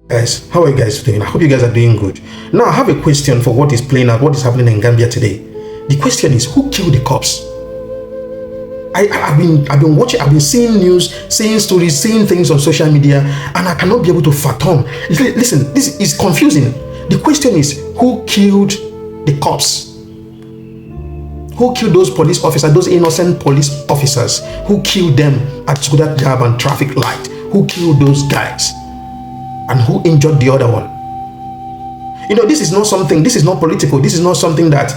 Guys, how are you guys doing? I hope you guys are doing good. Now, I have a question for what is playing out, what is happening in Gambia today. The question is, who killed the cops? I've been watching, I've been seeing news, seeing stories, seeing things on social media, and I cannot be able to fathom. Listen, this is confusing. The question is, who killed the cops? Who killed those police officers, those innocent police officers? Who killed them at Sukuta Traffic Light? Who killed those guys? And who injured the other one? This is not something, this is not political, this is not something that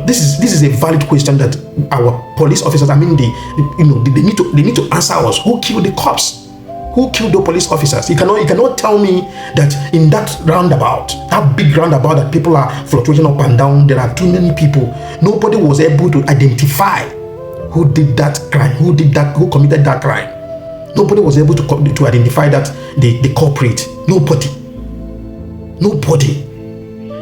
this is a valid question that our police officers, they need to answer us. Who killed the cops? Who killed the police officers? You cannot tell me that in that roundabout, that big roundabout that people are fluctuating up and down, there are too many people. Nobody was able to identify who did that crime, who committed that crime. Nobody was able to identify that the culprit. Nobody.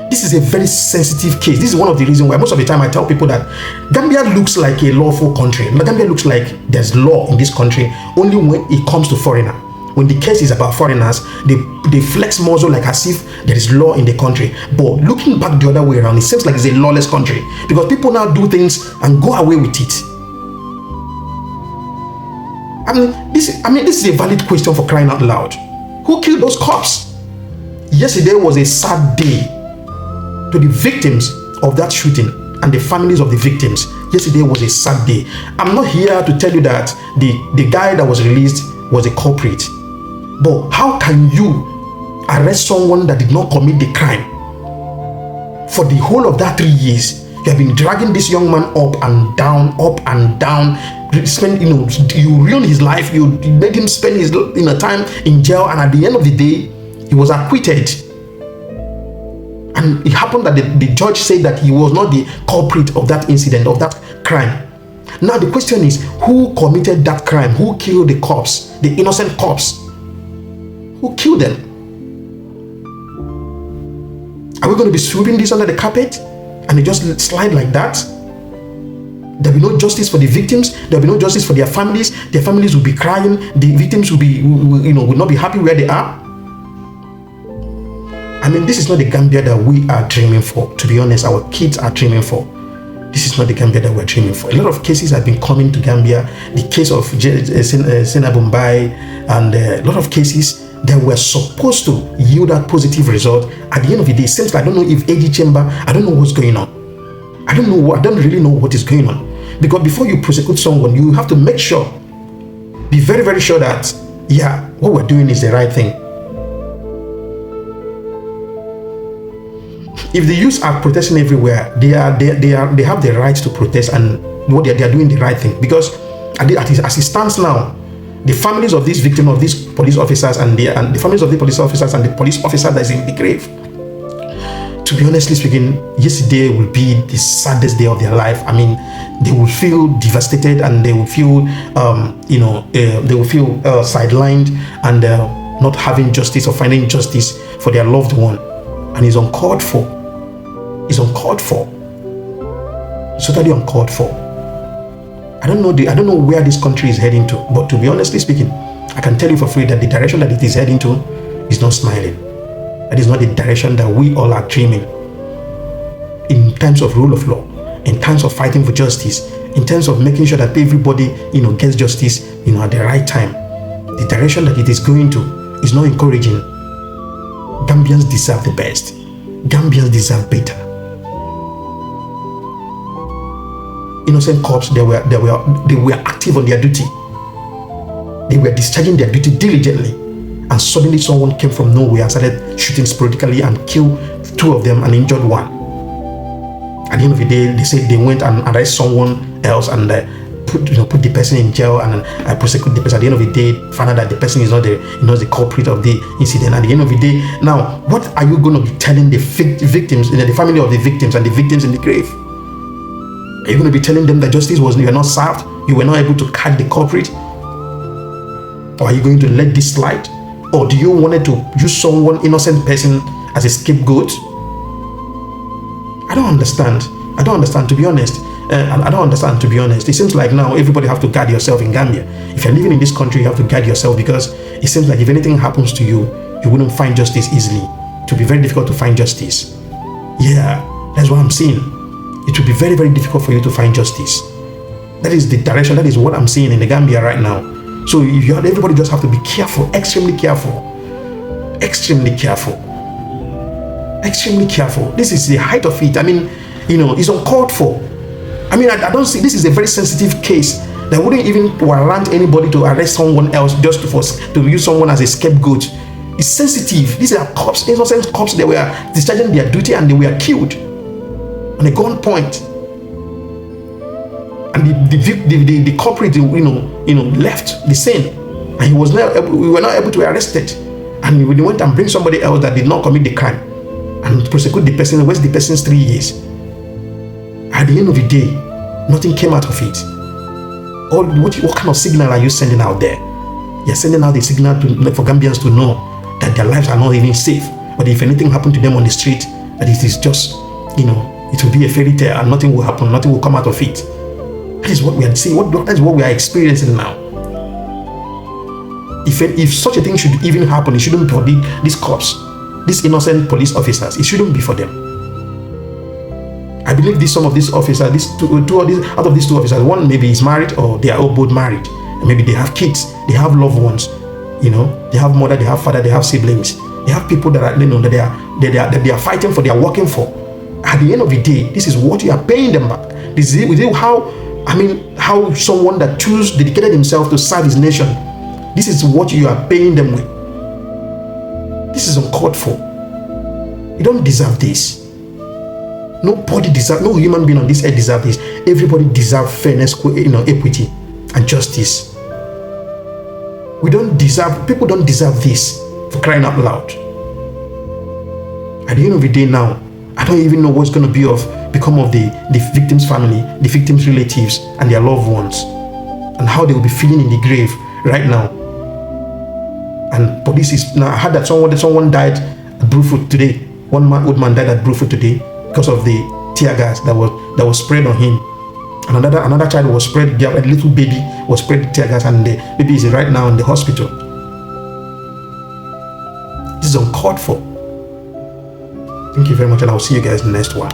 This is a very sensitive case. This is one of the reasons why most of the time I tell people that Gambia looks like a lawful country. Gambia looks like there's law in this country only when it comes to foreigner. When the case is about foreigners, they flex muzzle like as if there is law in the country. But looking back the other way around, it seems like it's a lawless country because people now do things and go away with it. This is a valid question for crying out loud. Who killed those cops? Yesterday was a sad day to the victims of that shooting and the families of the victims. Yesterday was a sad day. I'm not here to tell you that the guy that was released was a culprit. But how can you arrest someone that did not commit the crime? For the whole of that 3 years, you have been dragging this young man up and down. You ruined his life. You made him spend his time in jail, and at the end of the day, he was acquitted. And it happened that the judge said that he was not the culprit of that incident, of that crime. Now the question is, who committed that crime? Who killed the cops, the innocent cops? Who killed them? Are we going to be sweeping this under the carpet and they just slide like that? There will be no justice for the victims. There will be no justice for their families. Their families will be crying. The victims will not be happy where they are. This is not the Gambia that we are dreaming for. To be honest, our kids are dreaming for. This is not the Gambia that we're dreaming for. A lot of cases have been coming to Gambia. The case of Sena Bombay and a lot of cases that were supposed to yield that positive result. At the end of the day, it seems like I don't know if AG Chamber, I don't know what's going on. I don't really know what is going on. Because before you prosecute someone, you have to make sure, be very, very sure that, what we're doing is the right thing. If the youths are protesting everywhere, they have the right to protest, and what they are doing the right thing. Because as it stands now, the families of these victims, of these police officers, and the families of the police officers and the police officer that is in the grave, to be honestly speaking, yesterday will be the saddest day of their life. They will feel devastated, and they will feel, sidelined, and not having justice or finding justice for their loved one, and it's uncalled for. It's uncalled for. It's totally uncalled for. I don't know where this country is heading to, but to be honestly speaking, I can tell you for free that the direction that it is heading to is not smiling. That is not the direction that we all are dreaming. In terms of rule of law, in terms of fighting for justice, in terms of making sure that everybody, gets justice, at the right time. The direction that it is going to is not encouraging. Gambians deserve the best. Gambians deserve better. Innocent cops, they were active on their duty. They were discharging their duty diligently, and suddenly someone came from nowhere and started shooting sporadically and killed 2 of them and injured 1. At the end of the day, they said they went and arrested someone else and put the person in jail and prosecute the person. At the end of the day, found out that the person is not the culprit of the incident. At the end of the day, now what are you going to be telling the victims, the family of the victims and the victims in the grave? Are you going to be telling them that justice you were not served? You were not able to catch the culprit? Or are you going to let this slide? Or do you want to use someone, innocent person, as a scapegoat? I don't understand, to be honest. I don't understand, to be honest. It seems like now everybody have to guard yourself in Gambia. If you're living in this country, you have to guard yourself, because it seems like if anything happens to you, you wouldn't find justice easily. It will be very difficult to find justice. Yeah, that's what I'm saying. It will be very, very difficult for you to find justice. That is the direction, that is what I'm seeing in the Gambia right now. So everybody just have to be careful, extremely careful. Extremely careful. Extremely careful. This is the height of it. I mean, it's uncalled for. I mean, I don't see, this is a very sensitive case that wouldn't even warrant anybody to arrest someone else just to use someone as a scapegoat. It's sensitive. These are cops, innocent cops. They were discharging their duty and they were killed on a gunpoint. And the culprit, left the scene, and we were not able to arrest it. And we went and bring somebody else that did not commit the crime and prosecute the person, waste the person's 3 years. At the end of the day, nothing came out of it. What kind of signal are you sending out there? You're sending out the signal for Gambians to know that their lives are not even safe. But if anything happened to them on the street, that it is just, it will be a fairy tale and nothing will happen, nothing will come out of it. That is what we are seeing. That is what we are experiencing now. If such a thing should even happen, it shouldn't be for these cops, these innocent police officers. It shouldn't be for them. I believe some of these officers, out of these two officers, one maybe is married or they are all both married. And maybe they have kids, they have loved ones. They have mother, they have father, they have siblings. They have people that are, that they are fighting for, they are working for. At the end of the day, this is what you are paying them back. This is how someone that dedicated himself to serve his nation, this is what you are paying them with. This is uncalled for. You don't deserve this. Nobody deserves, no human being on this earth deserves this. Everybody deserves fairness, equity, and justice. People don't deserve this, for crying out loud. At the end of the day now, I don't even know what's going to become of the victim's family, the victim's relatives, and their loved ones, and how they will be feeling in the grave right now. And police is now. I heard that someone died at Brufut today. One old man died at Brufut today because of the tear gas that was sprayed on him. And another child was sprayed. A little baby was sprayed tear gas, and the baby is right now in the hospital. This is uncalled for. Thank you very much, and I'll see you guys in the next one.